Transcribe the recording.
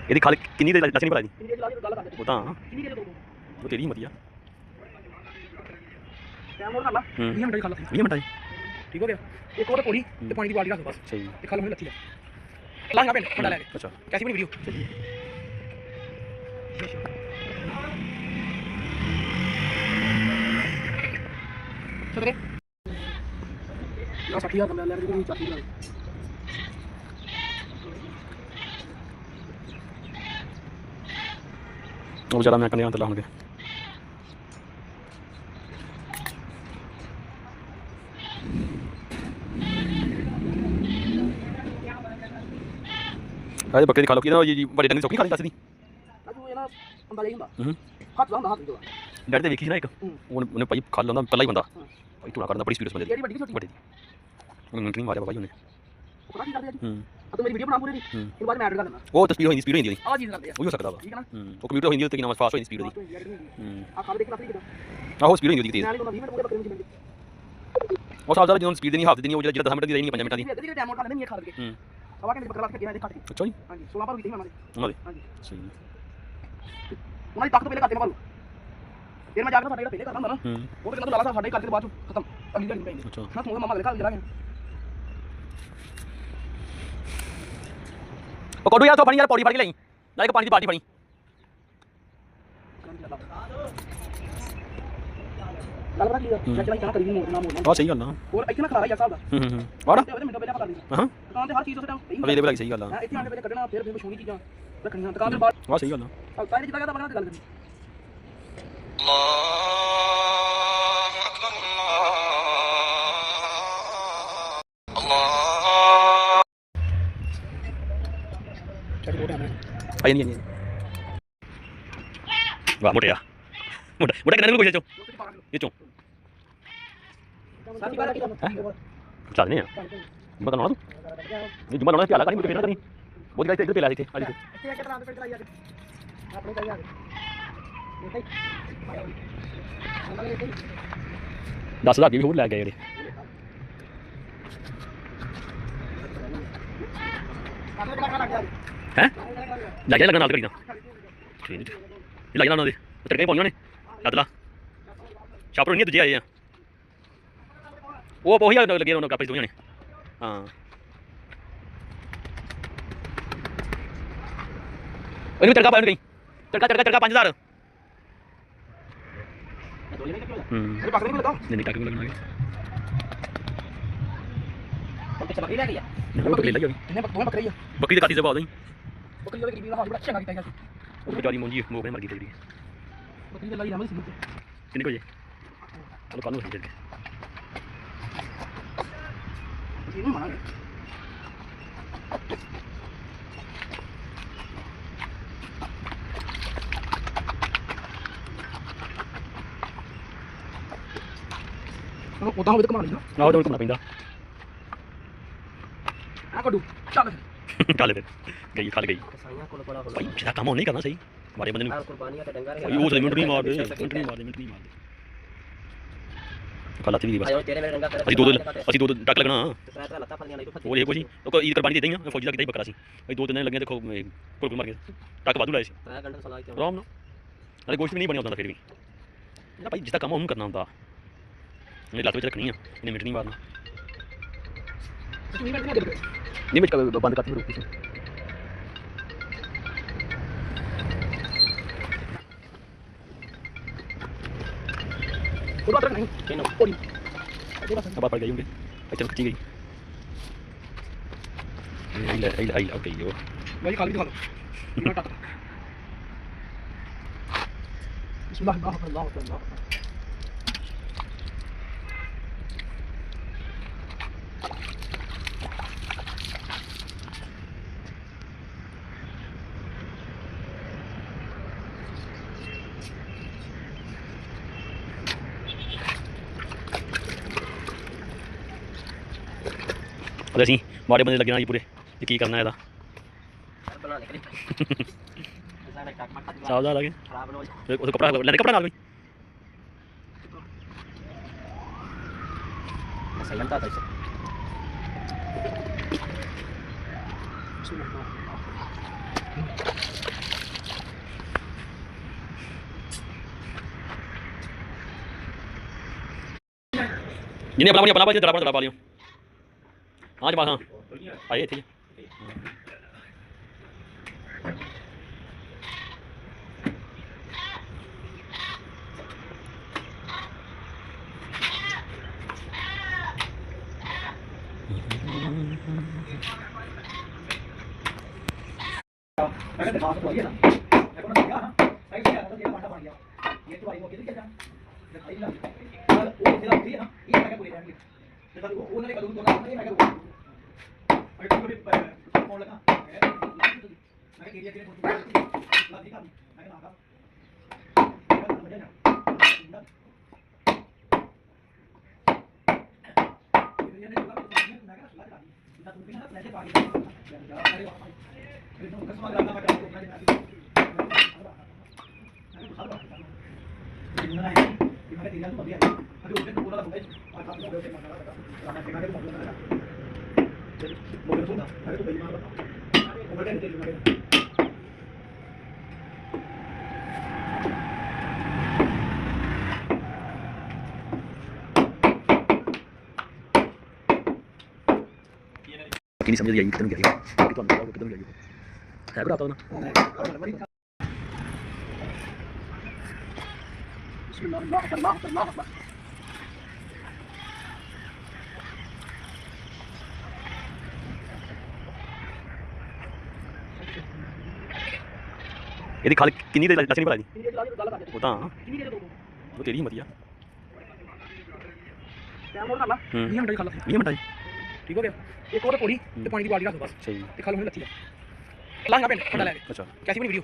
ਇਹਦੀ ਖਲ ਕਿੰਨੀ ਦੇ ਦੱਸ ਨਹੀਂ ਪਤਾ ਜੀ ਉਹ ਤਾਂ ਉਹ ਤੇਰੀ ਹਿੰਮਤ ਆ ਟਾਈਮ ਹੋਰ ਕਰ ਲਾ 20 ਮਿੰਟ ਦੀ ਖਲ 20 ਮਿੰਟ ਜੀ ਠੀਕ ਹੋ ਗਿਆ ਇੱਕ ਹੋਰ ਪੌੜੀ ਤੇ ਪਾਣੀ ਦੀ ਬਾਲਟੀ ਰੱਖ ਬਸ ਸਹੀ ਤੇ ਖਲ ਹੋਣੀ ਲੱਥੀ ਲੈ ਲਾਂਗਾ ਪਿੰਡ ਮੁੰਡਾ ਲੈ ਕੇ ਅੱਛਾ ਕੈਸੀ ਬਣੀ ਵੀਡੀਓ ਚਲੇ ਨਾ 60000 ਦਾ ਲੈ ਲੈ ਚਾਹੀ ਲੈ ਉਹ ਵਿਚਾਰਾ ਮੈਂ ਕੰਨਿਆਂ ਤੇ ਲਾਉਣਗੇ ਆਏ ਬੱਕਰੀ ਖਾ ਲੋ ਕੀ ਨਾ ਜੀ ਵੱਡੇ ਡੰਗ ਚੌਕੀ ਖਾ ਲਈ ਦੱਸਦੀ ਤੂੰ ਇਹ ਨਾ ਅੰਦਾਜ਼ਾ ਹੀ ਹੁੰਦਾ ਹੱਥ ਦਾ ਹੱਥ ਦਾ ਡੈਡ ਤੇ ਵੇਖੀ ਸੀ ਨਾ ਇੱਕ ਉਹਨੇ ਭਾਈ ਖਾ ਲਾਉਂਦਾ ਪਹਿਲਾਂ ਹੀ ਬੰਦਾ ਭਾਈ ਧੂਣਾ ਕਰਦਾ ਬੜੀ ਸਪੀਡ ਬੰਦੇ ਜਿਹੜੀ ਵੱਡੀ ਛੋਟੀ ਵੱਡੀ ਉਹਨੂੰ ਨਹੀਂ ਮਾਰਿਆ ਬਾਬਾ ਜੀ ਉਹਨੇ ਪਤਾ ਕੀ ਕਰਦੇ ਆ ਆ ਤੂੰ ਮੇਰੀ ਵੀਡੀਓ ਬਣਾ ਪੂਰੀ ਦੀ ਇਹ ਬਾਅਦ ਮੈਂ ਐਡ ਕਰ ਦਿੰਦਾ ਉਹ ਤਾਂ ਸਪੀਡ ਹੋ ਜਾਂਦੀ ਆ ਚੀਜ਼ ਕਰਦੇ ਆ ਉਹ ਹੋ ਸਕਦਾ ਵਾ ਠੀਕ ਹੈ ਨਾ ਉਹ ਕੰਪਿਊਟਰ ਹੋ ਜਾਂਦੀ ਤੇ ਕਿੰਨਾ ਫਾਸਟ ਹੋ ਜਾਂਦੀ ਸਪੀਡ ਉਹਦੀ ਆ ਖਾ ਦੇਖ ਨਾ ਕਿਦਾਂ ਆਹੋ ਸਪੀਡ ਹੋ ਜਾਂਦੀ ਤੇਜ਼ ਮੈਂ ਨਹੀਂ 20 ਮਿੰਟ ਪੂਰੇ ਬੱਕਰੇ ਨੂੰ ਜਿੰਦੇ ਉਹ ਸਾਲ ਦਾ ਜਦੋਂ ਸਪੀਡ ਨਹੀਂ ਹਾਫ ਦੀ ਨਹੀਂ ਉਹ ਜਿਹੜਾ 10 ਮਿੰਟ ਦੀ ਰਹੀ ਨਹੀਂ 5 ਮਿੰਟਾਂ ਦੀ ਇਹਦੇ ਟਾਈਮ ਆਉਟ ਕਰ ਲੈਂਦੇ ਨਹੀਂ ਖਾ ਕੇ ਸਵਾ ਘੰਟੇ ਬੱਕਰਾ ਰੱਖ ਕੇ ਇਹਦੇ ਖਾ ਕੇ ਅੱਛਾ ਜੀ ਹਾਂਜੀ 16 ਪਰ ਵੀ ਤੇ ਉਹਨਾਂ ਦੇ ਹਾਂਜੀ ਸਹੀ ਉਹਨਾਂ ਦੀ ਤਾਕਤ ਪਹਿਲੇ ਕਰਦੇ ਮਾਰੂ ਫਿਰ ਮੈਂ ਜਾ ਕੇ ਸਾਡੇ ਜਿਹੜਾ ਪਹਿਲੇ ਕਰਦਾ ਹੁੰਦਾ ਨਾ ਉਹ ਤੇ ਕਹਿੰਦਾ ਲਾਲਾ ਸਾਹਿਬ ਸਾਡੇ ਕਰਕੇ ਬਾਅਦ ਚ ਖਤਮ ਅਗਲੀ ਗੱਲ ਨਹੀਂ ਪੈਂਦੀ ਅੱਛਾ ਨਾ ਤੂੰ ਮਾਮਾ ਦੇ ਘਰ ਜਾਵਾਂਗੇ ਉਹ ਕੋਡੂ ਯਾਰ ਤੋ ਫੜੀ ਯਾਰ ਪੌੜੀ ਫੜ ਕੇ ਲਈ ਲੈ ਕੇ ਪਾਣੀ ਦੀ ਬਾਲਟੀ ਫੜੀ ਗੱਲ ਰੱਖ ਲਿਆ ਮੈਂ ਕਿਹਾ ਕਰੀ ਮੋੜਨਾ ਹਾਂ ਸਹੀ ਗੱਲ ਆ ਹੋਰ ਇੱਥੇ ਨਾ ਖੜਾ ਯਾਰ ਸਾਹਿਬ ਦਾ ਵਾੜਾ ਉਹਦੇ ਮਿੰਟੋ ਪਹਿਲਾਂ ਪਤਾ ਨਹੀਂ ਹਾਂ ਦੁਕਾਨ ਤੇ ਹਰ ਚੀਜ਼ ਉਸੇ ਟਾਈਮ ਅਵੇ ਇਹਦੇ ਬਲਾਈ ਸਹੀ ਗੱਲ ਆ ਇੱਥੇ ਆਂਦੇ ਵੇਲੇ ਕੱਢਣਾ ਫਿਰ ਮਸ਼ਹੂਰੀ ਚੀਜ਼ਾਂ ਰੱਖਣੀਆਂ ਦੁਕਾਨ ਤੇ ਬਾਹਰ ਵਾਹ ਸਹੀ ਗੱਲ ਆ ਤਾਂ ਜਿੱਦਾਂ ਕਹਿੰਦਾ ਬਗਣਾ ਤੇ ਗੱਲ ਕਰਨੀ ਆਈ ਨਹੀਂ ਵਾਹ ਮੋਟਿਆ ਮੋਟਾ ਕਿੰਨਾ ਕੁ ਚੋ ਇਹ ਚੋ ਸਾਥੀ ਬਾਰਾ ਕੀ ਚੱਲ ਨਹੀਂ ਆ ਬਤਾ ਨਾ ਤੂੰ ਇਹ ਜੁਮਾ ਲਾਉਣਾ ਪਿਆਲਾ ਕਰੀ ਮੁੱਕੇ ਫੇਰ ਕਰੀ ਉਹਦੀ ਗੱਲ ਇੱਧਰ ਪਿਆਲਾ ਇੱਥੇ ਆ ਇੱਥੇ ਆ ਕੇ ਟਰਾਂ ਤੇ ਟਰਾਈ ਆ ਕੇ ਆਪਣੇ ਚਾਹੀਏ ਆ ਕੇ 10,000 ਵੀ ਹੋਰ ਲੈ ਗਏ ਜਿਹੜੇ ਹੈ ਲੱਗ ਗਿਆ ਲੱਗਣਾ ਨਾਲ ਕਰੀ ਤਾਂ ਠੀਕ ਇਹ ਲੱਗ ਜਾਣਾ ਉਹਨਾਂ ਦੇ ਤੇਰੇ ਪਾਉਣੀਆਂ ਨੇ ਲੱਦ ਲਾ ਛਾਪਰੋਂ ਨਹੀਂ ਦੂਜੇ ਆਏ ਆ ਉਹ ਪੋਹੀਆ ਲੱਗੇ ਉਹਨਾਂ ਕਾਪੇ ਦੋਈਆਂ ਨੇ ਹਾਂ ਇਹਨੂੰ ਤੜਕਾ ਪਾਉਣ ਗਈ ਤੜਕਾ 5000 ਇਹ ਬੱਕਰੀ ਨੂੰ ਲਗਾਓ ਨਹੀਂ ਟੱਕ ਲੱਗਣਾ ਹੈ ਬੱਕਰੀ ਲੈ ਗਿਆ ਬੱਕਰੀ ਲੈ ਗਈ ਇਹਨੇ ਬੱਕਰੀ ਆ ਬੱਕਰੀ ਦੇ ਕਾਤੀ ਸੇ ਬਾਉਂ ਬੱਕਰੀ ਦੇ ਗਰੀਬੀ ਦਾ ਹਾਲ ਬੜਾ ਚੰਗਾ ਕੀਤਾ ਸੀ ਉਹ ਵਿਚਾਰੀ ਮੁੰਜੀ ਮੋਕੇ ਮਰ ਗਈ ਤੇਰੀ ਬੱਕਰੀ ਦੇ ਲਈ ਰਮਲ ਸੀ ਕਿੰਨੇ ਕੋ ਜੇ ਚਲੋ ਕੱਲ ਨੂੰ ਚੱਲ ਕੇ ਇਹਨੂੰ ਮਾਰਾਂਗੇ ਉਹ ਤਾਂ ਹੋਵੇ ਤਾਂ ਕਮਾ ਲਈ ਨਾ ਆਹ ਤਾਂ ਘੁੰਮਣਾ ਪੈਂਦਾ ਆ ਕੱਢੂ ਚੱਲ ਚੱਲ ਫਿਰ ਗਈ ਖਲ ਗਈ ਭਾਈ ਜਿਹੜਾ ਕੰਮ ਉਹ ਨਹੀਂ ਕਰਨਾ ਸਹੀ ਮਾਰੇ ਬੰਦੇ ਨੂੰ ਉਹ ਤਾਂ ਮਿੰਟ ਨਹੀਂ ਮਾਰਦੇ ਮਿੰਟ ਨਹੀਂ ਮਾਰਦੇ ਖਲਾ ਤੀ ਵੀ ਬਸ ਅਸੀਂ ਦੋ ਟੱਕ ਲੱਗਣਾ ਹੋਰ ਇਹ ਕੁਛ ਉਹ ਈਦ ਕੁਰਬਾਨੀ ਦੇ ਦਈਆਂ ਫੌਜੀ ਦਾ ਕਿਤੇ ਬੱਕਰਾ ਸੀ ਅਸੀਂ 2 ਦਿਨ ਲੱਗੀਆਂ ਦੇਖੋ ਕੋਲ ਮਾਰ ਕੇ ਟੱਕ ਵਾਧੂ ਲਾਏ ਸੀ ਆਰਾਮ ਨਾਲ ਨਾਲੇ ਗੋਸ਼ਤ ਵੀ ਨਹੀਂ ਬਣਿਆ ਹੁੰਦਾ ਫਿਰ ਵੀ ਜਿਹੜਾ ਭਾਈ ਜਿਸਦਾ ਕੰਮ ਉਹਨੂੰ ਕਰਨਾ ਹੁੰਦਾ ਇਹ ਲੱਤ ਵਿੱਚ ਰੱਖਣੀ ਆ ਇਹਨੇ ਮਿੰਟ ਨਹੀਂ ਮਾਰਨਾ ਨਹੀਂ ਮਿੰਟ ਬੰਦ ਕਰਤੀ ਰੁਕੀ ਸੀ ਉਹ ਤਾਂ ਨਹੀਂ ਕਿੰਨਾ ਪੌੜੀ अब पड़ गई होंगे अच्छा खींची गई आई ओके यो भाई खाली दिखा दो बिस्मिल्लाह ਅਸੀਂ ਮਾੜੇ ਬੰਦੇ ਲੱਗਣਾ ਜੀ ਪੂਰੇ ਕੀ ਕਰਨਾ ਇਹਦਾ ਸਾਫ ਦਾ ਲਾਗੇ ਉਹ ਕਪੜਾ ਲੈ ਕਪੜਾ ਨਾਲ ਬਈ ਸਹੀ ਅੰਤਾ ਤਾਂ ਜਿਹਨੇ ਆਪਣਾ ਭਾਜੀ ਤੇਰਾ ਆਪਣਾ ਪਾ ਲਿਓ ਹਾਂ ਜਮਾ ਹਾਂ ਆਏ ਇੱਥੇ मैं दिमाग तो वही है ना मैं को ना गया ना सही से आता ये बाटा बन गया ये तो भाई वो किधर गया जब सही लगा और वो तेरा उठी है ना ये मैं पूरे जाएंगे जब वो उन्होंने कदम तो ना ये मैं करूंगा अरे तुम भी कौन लगा मैं के लिए फोन ला दिखा मैं ना का मजा ना ये ने लगा मैं का सुला दिखा इतना तुम भी ना ऐसे पानी अरे नहीं समझ आई कितने गई कि ਤੁਹਾਨੂੰ ਕਿਤੋਂ ਗਈ ਹੈ ਭਰਾ ਤਾਂ ਨਾ ਇਹਦੀ ਖਾਲ ਕਿੰਨੀ ਦੇ ਦੱਸ ਨਹੀਂ ਪਤਾ ਜੀ ਉਹ ਤਾਂ ਉਹ ਤੇਰੀ ਮਤੀ ਆ ਟਾਈਮ ਹੋਰ ਕਰ ਲਾ 20 ਮਿੰਟ ਦੀ ਖਾ ਲਾ 20 ਮਿੰਟ ਜੀ ਠੀਕ ਹੋ ਗਿਆ ਇੱਕ ਹੋਰ ਪੌੜੀ ਤੇ ਪਾਣੀ ਦੀ ਬਾਲਟੀ ਰੱਖ ਦੋ ਬਸ ਸਹੀ ਤੇ ਖਾ ਲਓ ਹੁਣ ਲੱਥੀ ਲਾਂਗਾ ਪਿੰਡ ਫਟਾ ਲੈ ਕੇ ਅੱਛਾ ਕੈਸੀ ਬਣੀ ਵੀਡੀਓ